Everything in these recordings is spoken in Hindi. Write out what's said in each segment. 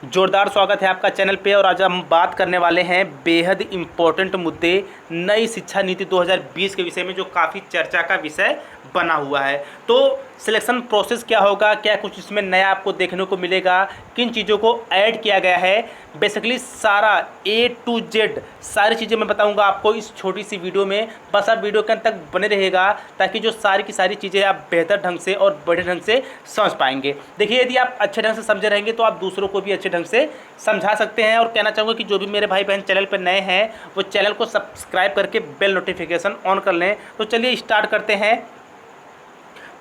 जोरदार स्वागत है आपका चैनल पे। और आज हम बात करने वाले हैं बेहद इम्पोर्टेंट मुद्दे नई शिक्षा नीति 2020 के विषय में, जो काफ़ी चर्चा का विषय बना हुआ है। तो सिलेक्शन प्रोसेस क्या होगा, क्या कुछ इसमें नया आपको देखने को मिलेगा, किन चीज़ों को ऐड किया गया है, बेसिकली सारा A to Z सारी चीज़ें मैं बताऊंगा आपको इस छोटी सी वीडियो में। बस आप वीडियो के अंत तक बने रहेगा ताकि जो सारी की सारी चीज़ें आप बेहतर ढंग से और बढ़िया ढंग से समझ पाएंगे। देखिए, यदि आप अच्छे ढंग से समझे रहेंगे तो आप दूसरों को भी अच्छे ढंग से समझा सकते हैं। और कहना चाहूँगा कि जो भी मेरे भाई बहन चैनल पर नए हैं वो चैनल को सब्सक्राइब करके बेल नोटिफिकेशन ऑन कर लें। तो चलिए स्टार्ट करते हैं।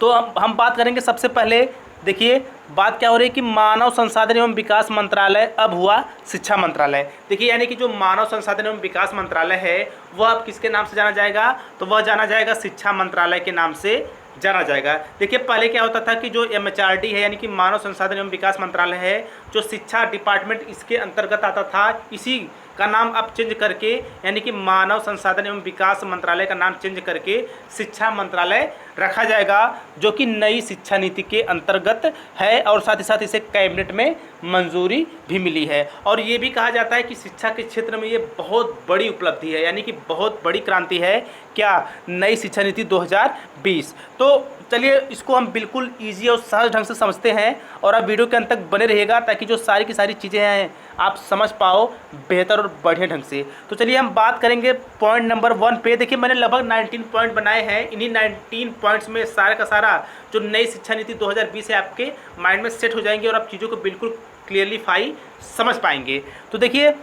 तो हम बात करेंगे सबसे पहले। देखिए, बात क्या हो रही है कि मानव संसाधन एवं विकास मंत्रालय अब हुआ शिक्षा मंत्रालय। देखिए, यानी कि जो मानव संसाधन एवं विकास मंत्रालय है वह अब किसके नाम से जाना जाएगा, तो वह जाना जाएगा शिक्षा मंत्रालय के नाम से जाना जाएगा। देखिए, पहले क्या होता था कि जो MHRD है यानी कि मानव संसाधन एवं विकास मंत्रालय है, जो शिक्षा डिपार्टमेंट इसके अंतर्गत आता था, इसी का नाम अब चेंज करके यानी कि मानव संसाधन एवं विकास मंत्रालय का नाम चेंज करके शिक्षा मंत्रालय रखा जाएगा, जो कि नई शिक्षा नीति के अंतर्गत है। और साथ ही साथ इसे कैबिनेट में मंजूरी भी मिली है। और ये भी कहा जाता है कि शिक्षा के क्षेत्र में ये बहुत बड़ी उपलब्धि है, यानी कि बहुत बड़ी क्रांति है क्या, नई शिक्षा नीति 2020। तो चलिए इसको हम बिल्कुल ईजी और सहज ढंग से समझते हैं और आप वीडियो के अंत तक बने रहिएगा ताकि जो सारी की सारी चीज़ें हैं आप समझ पाओ बेहतर और बढ़िया ढंग से। तो चलिए हम बात करेंगे पॉइंट नंबर 1 पे। देखिए, मैंने लगभग 19 पॉइंट बनाए हैं। इन्हीं 19 पॉइंट्स में सारा का सारा जो नई शिक्षा नीति 2020 है आपके माइंड में सेट हो जाएंगे और आप चीज़ों को बिल्कुल क्लियरलीफाई समझ पाएंगे। तो देखिए,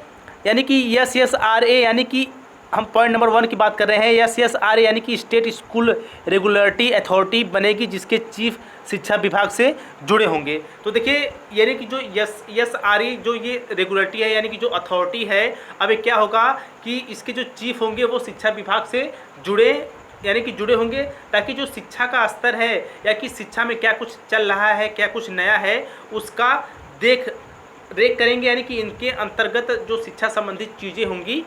यानी कि SSRA यानी कि हम पॉइंट नंबर 1 की बात कर रहे हैं। SSRA यानी कि स्टेट स्कूल रेगुलेटरी अथॉरिटी बनेगी, जिसके चीफ शिक्षा विभाग से जुड़े होंगे। तो देखिए, यानी कि जो SSRA जो ये रेगुलेटरी है यानी कि जो अथॉरिटी है, अब ये क्या होगा कि इसके जो चीफ होंगे वो शिक्षा विभाग से जुड़े होंगे, ताकि जो शिक्षा का स्तर है या कि शिक्षा में क्या कुछ चल रहा है, क्या कुछ नया है, उसका देख रेख करेंगे। यानी कि इनके अंतर्गत जो शिक्षा संबंधित चीज़ें होंगी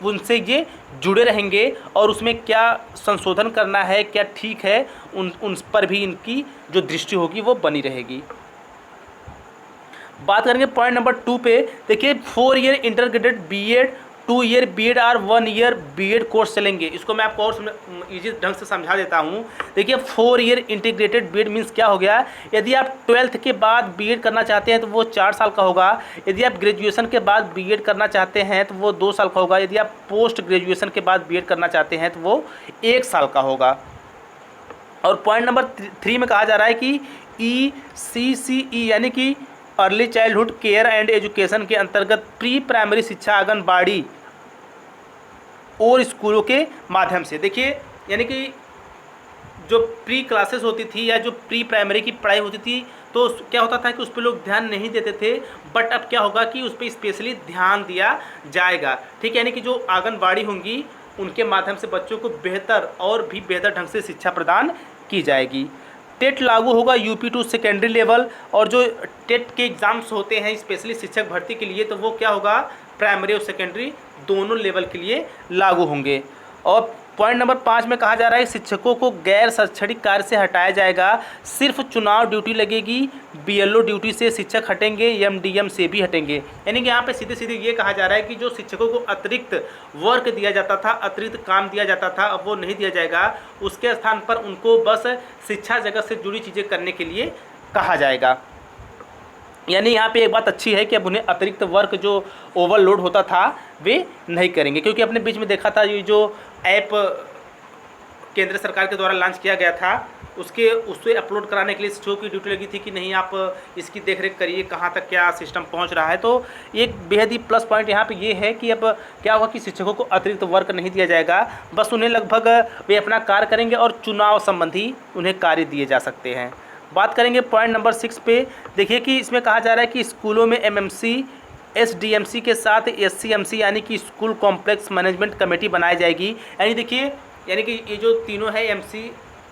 उनसे ये जुड़े रहेंगे और उसमें क्या संशोधन करना है, क्या ठीक है, उन पर भी इनकी जो दृष्टि होगी वो बनी रहेगी। बात करेंगे पॉइंट नंबर 2 पे। देखिए, 4 ईयर इंटरग्रेडेड बीएड, 2 ईयर बीएड और 1 ईयर बीएड कोर्स चलेंगे। इसको मैं आपको और ईजी ढंग से समझा देता हूँ। देखिए, 4 ईयर इंटीग्रेटेड बीएड मीन्स क्या हो गया, यदि आप 12th के बाद बीएड करना चाहते हैं तो वो 4 साल का होगा। यदि आप ग्रेजुएशन के बाद बीएड करना चाहते हैं तो वो 2 साल का होगा। यदि आप पोस्ट ग्रेजुएशन के बाद बीएड करना चाहते हैं तो वो 1 साल का होगा। और पॉइंट नंबर 3 में कहा जा रहा है कि ECCE यानी कि early childhood care and education के अंतर्गत प्री प्राइमरी शिक्षा आंगनबाड़ी और स्कूलों के माध्यम से। देखिए, यानी कि जो प्री क्लासेस होती थी या जो प्री प्राइमरी की पढ़ाई होती थी तो क्या होता था कि उस पर लोग ध्यान नहीं देते थे, बट अब क्या होगा कि उस पर स्पेशली ध्यान दिया जाएगा। ठीक है, यानी कि जो आंगनबाड़ी होंगी उनके माध्यम से बच्चों को बेहतर और भी बेहतर ढंग से शिक्षा प्रदान की जाएगी। टेट लागू होगा यूपी टू सेकेंडरी लेवल, और जो टेट के एग्ज़ाम्स होते हैं स्पेशली शिक्षक भर्ती के लिए, तो वो क्या होगा, प्राइमरी और सेकेंडरी दोनों लेवल के लिए लागू होंगे। और पॉइंट नंबर 5 में कहा जा रहा है शिक्षकों को गैर शैक्षणिक कार्य से हटाया जाएगा, सिर्फ चुनाव ड्यूटी लगेगी, BLO ड्यूटी से शिक्षक हटेंगे, MDM से भी हटेंगे। यानी कि यहाँ पे सीधे सीधे ये कहा जा रहा है कि जो शिक्षकों को अतिरिक्त वर्क दिया जाता था, अतिरिक्त काम दिया जाता था, अब वो नहीं दिया जाएगा। उसके स्थान पर उनको बस शिक्षा जगत से जुड़ी चीज़ें करने के लिए कहा जाएगा। यानी यहाँ पे एक बात अच्छी है कि अब उन्हें अतिरिक्त वर्क जो ओवरलोड होता था वे नहीं करेंगे, क्योंकि अपने बीच में देखा था ये जो ऐप केंद्र सरकार के द्वारा लॉन्च किया गया था उससे अपलोड कराने के लिए शिक्षकों की ड्यूटी लगी थी कि नहीं, आप इसकी देखरेख करिए कहाँ तक क्या सिस्टम पहुँच रहा है। तो एक बेहद ही प्लस पॉइंट यहाँ पे ये है कि अब क्या होगा कि शिक्षकों को अतिरिक्त वर्क नहीं दिया जाएगा, बस उन्हें लगभग वे अपना कार्य करेंगे और चुनाव संबंधी उन्हें कार्य दिए जा सकते हैं। बात करेंगे पॉइंट नंबर 6 पे। देखिए कि इसमें कहा जा रहा है कि स्कूलों में MMC SDMC के साथ SCMC यानी कि स्कूल कॉम्प्लेक्स मैनेजमेंट कमेटी बनाई जाएगी। यानी देखिए, यानी कि ये जो तीनों है MC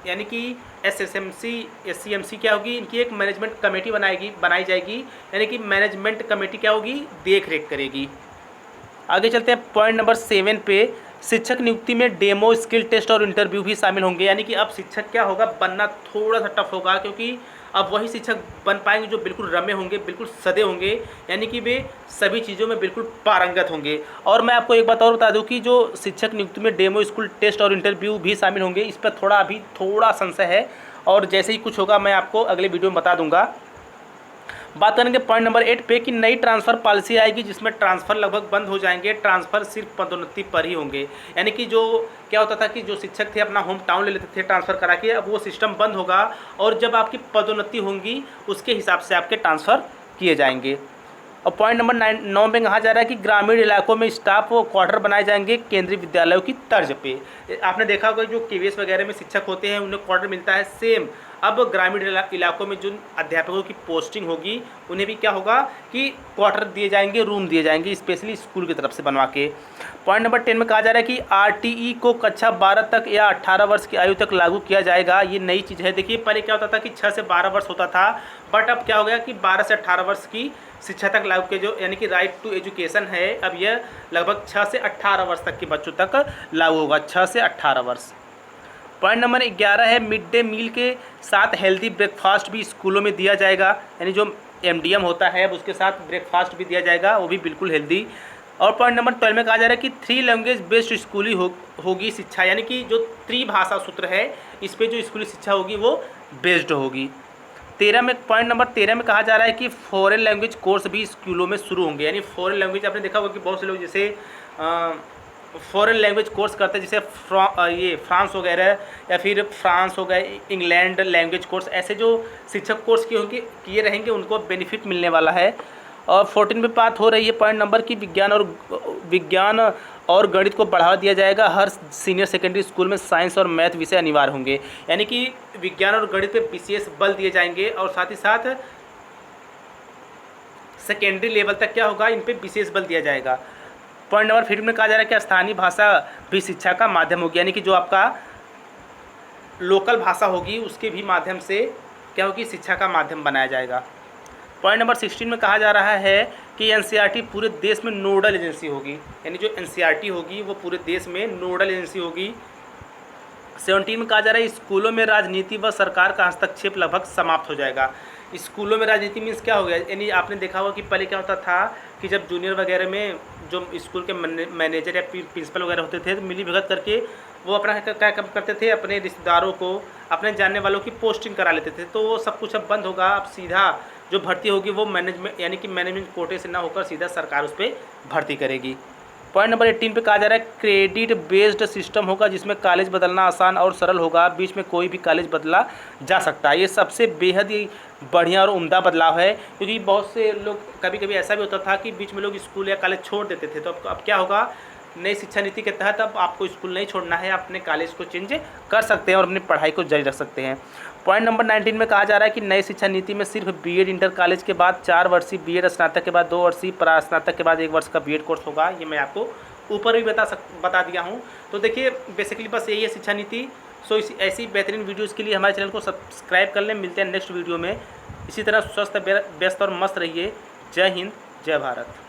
यानी कि SSMC SCMC क्या होगी, इनकी एक मैनेजमेंट कमेटी बनाई जाएगी। यानी कि मैनेजमेंट कमेटी क्या होगी, देख रेख करेगी। आगे चलते हैं पॉइंट नंबर 7 पे। शिक्षक नियुक्ति में डेमो, स्किल टेस्ट और इंटरव्यू भी शामिल होंगे। यानी कि अब शिक्षक क्या होगा, बनना थोड़ा सा टफ होगा, क्योंकि अब वही शिक्षक बन पाएंगे जो बिल्कुल रमे होंगे, बिल्कुल सदे होंगे, यानी कि वे सभी चीज़ों में बिल्कुल पारंगत होंगे। और मैं आपको एक बात और बता दूं कि जो शिक्षक नियुक्ति में डेमो स्कूल टेस्ट और इंटरव्यू भी शामिल होंगे, इस पर अभी थोड़ा संशय है, और जैसे ही कुछ होगा मैं आपको अगले वीडियो में बता दूंगा। बात करेंगे पॉइंट नंबर 8 पे कि नई ट्रांसफ़र पॉलिसी आएगी जिसमें ट्रांसफ़र लगभग बंद हो जाएंगे, ट्रांसफ़र सिर्फ पदोन्नति पर ही होंगे। यानी कि जो क्या होता था कि जो शिक्षक थे अपना होम टाउन ले लेते थे ट्रांसफ़र करा के, अब वो सिस्टम बंद होगा और जब आपकी पदोन्नति होंगी उसके हिसाब से आपके ट्रांसफ़र किए जाएंगे। और पॉइंट नंबर 9 में कहा जा रहा है कि ग्रामीण इलाकों में स्टाफ व क्वार्टर बनाए जाएंगे केंद्रीय विद्यालयों की तर्ज पे। आपने देखा होगा जो केवीएस वगैरह में शिक्षक होते हैं उन्हें क्वार्टर मिलता है, सेम अब ग्रामीण इलाकों में जिन अध्यापकों की पोस्टिंग होगी उन्हें भी क्या होगा कि क्वार्टर दिए जाएंगे, रूम दिए जाएंगे स्पेशली स्कूल की तरफ से बनवा के। पॉइंट नंबर 10 में कहा जा रहा है कि आरटीई को कक्षा 12 तक या 18 वर्ष की आयु तक लागू किया जाएगा। ये नई चीज़ है। देखिए पहले क्या होता था कि 6 से 12 वर्ष होता था, बट अब क्या हो गया कि 12 से 18 वर्ष की शिक्षा तक लागू के जो यानी कि राइट टू एजुकेशन है, अब यह लगभग 6 से 18 वर्ष तक के बच्चों तक लागू होगा, 6 से 18 वर्ष। पॉइंट नंबर 11 है मिड डे मील के साथ हेल्दी ब्रेकफास्ट भी स्कूलों में दिया जाएगा, यानी जो एमडीएम होता है उसके साथ ब्रेकफास्ट भी दिया जाएगा, वो भी बिल्कुल हेल्दी। और पॉइंट नंबर 12 में कहा जा रहा है कि 3 लैंग्वेज बेस्ड स्कूली होगी शिक्षा, यानी कि जो त्रिभाषा सूत्र है इस पर जो स्कूली शिक्षा होगी वो बेस्ड होगी। 13 में पॉइंट नंबर 13 में कहा जा रहा है कि फॉरेन लैंग्वेज कोर्स भी स्कूलों में शुरू होंगे, यानी फॉरेन लैंग्वेज आपने देखा होगा कि बहुत से लोग जैसे फॉरेन लैंग्वेज कोर्स करते हैं, जैसे ये फ्रांस वगैरह या फिर फ्रांस हो गए, इंग्लैंड लैंग्वेज कोर्स, ऐसे जो शिक्षक कोर्स किए रहेंगे उनको बेनिफिट मिलने वाला है। और 14 में बात हो रही है पॉइंट नंबर की विज्ञान और गणित को बढ़ावा दिया जाएगा। हर सीनियर सेकेंडरी स्कूल में साइंस और मैथ विषय अनिवार्य होंगे, यानी कि विज्ञान और गणित पे विशेष बल दिए जाएंगे और साथ ही साथ सेकेंडरी लेवल तक क्या होगा, इन पे विशेष बल दिया जाएगा। पॉइंट नंबर 15 में कहा जा रहा है कि स्थानीय भाषा भी शिक्षा का माध्यम होगी, यानी कि जो आपका लोकल भाषा होगी उसके भी माध्यम से क्या होगी, शिक्षा का माध्यम बनाया जाएगा। पॉइंट नंबर 16 में कहा जा रहा है कि एनसीईआरटी पूरे देश में नोडल एजेंसी होगी, यानी जो एनसीईआरटी होगी वो पूरे देश में नोडल एजेंसी होगी। 17 में कहा जा रहा है स्कूलों में राजनीति व सरकार का हस्तक्षेप लगभग समाप्त हो जाएगा। स्कूलों में राजनीति मीन्स क्या हो गया, यानी आपने देखा होगा कि पहले क्या होता था कि जब जूनियर वगैरह में जो स्कूल के मैनेजर या प्रिंसिपल वगैरह होते थे तो मिली भगत करके वो अपना क्या करते थे, अपने रिश्तेदारों को, अपने जानने वालों की पोस्टिंग करा लेते थे। तो वो सब कुछ अब बंद होगा, अब सीधा जो भर्ती होगी वो मैनेजमेंट यानी कि मैनेजमेंट कोटे से ना होकर सीधा सरकार उस पर भर्ती करेगी। पॉइंट नंबर 18 पे कहा जा रहा है क्रेडिट बेस्ड सिस्टम होगा जिसमें कॉलेज बदलना आसान और सरल होगा, बीच में कोई भी कॉलेज बदला जा सकता है। ये सबसे बेहद ही बढ़िया और उम्दा बदलाव है, क्योंकि बहुत से लोग कभी कभी ऐसा भी होता था कि बीच में लोग स्कूल या कॉलेज छोड़ देते थे। तो अब क्या होगा, नई शिक्षा नीति के तहत अब आपको स्कूल नहीं छोड़ना है, अपने कॉलेज को चेंज कर सकते हैं और अपनी पढ़ाई को जारी रख सकते हैं। पॉइंट नंबर 19 में कहा जा रहा है कि नई शिक्षा नीति में सिर्फ बीएड इंटर कॉलेज के बाद 4 वर्षीय बीएड, स्नातक के बाद 2 वर्षीय, स्नातक के बाद 1 वर्ष का बीएड कोर्स होगा। ये मैं आपको ऊपर भी बता दिया हूँ। तो देखिए बेसिकली बस यही है शिक्षा नीति। सो ऐसी बेहतरीन वीडियोज़ के लिए हमारे चैनल को सब्सक्राइब कर लें। मिलते हैं नेक्स्ट वीडियो में। इसी तरह स्वस्थ, व्यस्त और मस्त रहिए। जय हिंद, जय भारत।